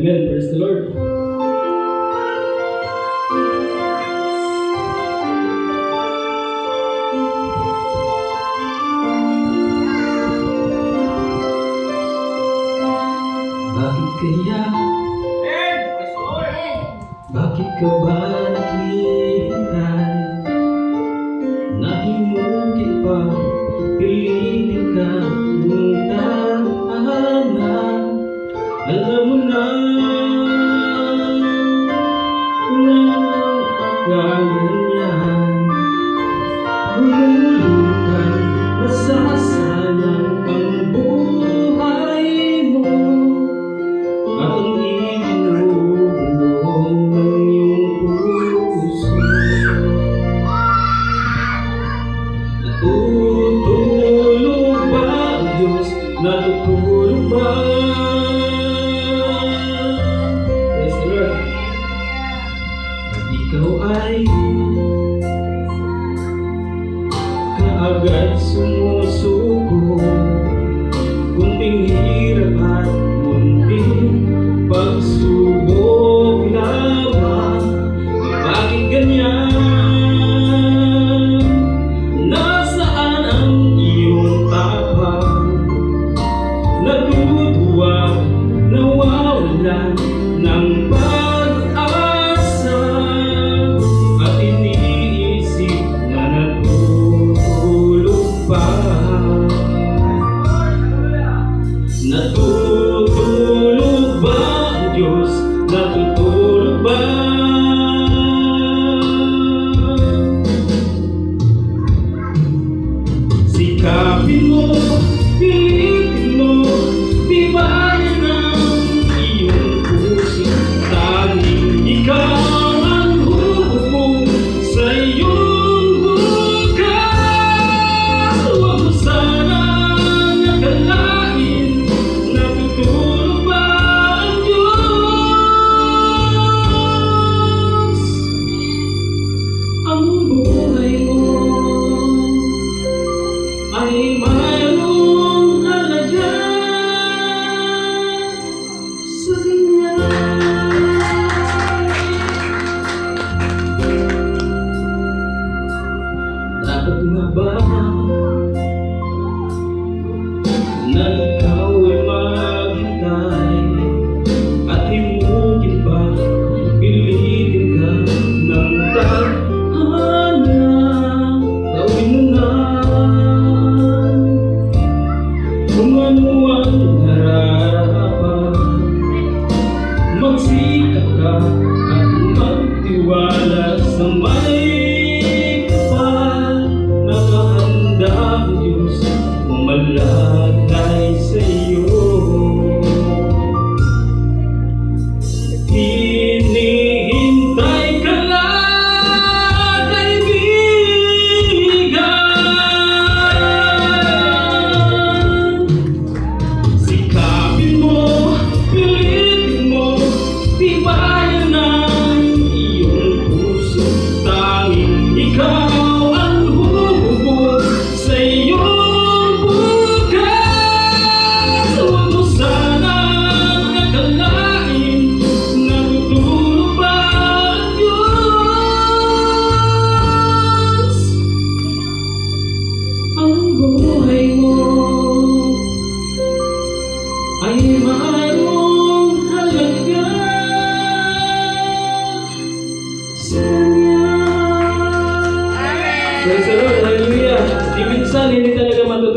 Amen. Praise the Lord. Bakit kaya? Bakit ka ba naghihintay? Nahimukin pa, pilitin ka ng tahanan. Alam mo na ganyan. Lumulutan, nasasayang ang buhay mo. At ang ibinubulong ng iyong puso. Natutulog ba ang Diyos? Natutulog ba? Praise the Lord. At ikaw ay kaagad sumusuko. Kunting hirap at munting pagsubok lamang. Bakit ganyan? Nasaan ang iyong tapang? Natutuwa, nawawalan ng pag-asa. At iniisip na natutulog pa. Natutulog ba ang Diyos? Natutulog ba? Sikapin mo, pilitin mo, tibayan ang iyong puso. Tanging ikaw ang hubog sa iyong bukas. Huwag mo sanang akalain, natutulog ba ang Diyos? Ang buhay mo ay mayroong halaga sa Kanya. Dapat nga ba na ikaw ay maghintay? At himukin ba, pilitin ka ng tadhana? Gawin mo na kung ano ang nararapat. Magsikap ka at magtiwala sa may kapal. Nakahanda ang Diyos umalalay sa iyo. Hinihintay ka lang, kaibigan. Sikapin mo, pilitin mo, tibayan ang iyong puso. Tanging ikaw ang hubog sa iyong bukas. Huwag mo sanang akalain, natutulog ba ang Diyos? Ang buhay mo ay mayroong halaga sa Kanya. Praise the Lord, hallelujah. Di minsan hindi talaga matutuwa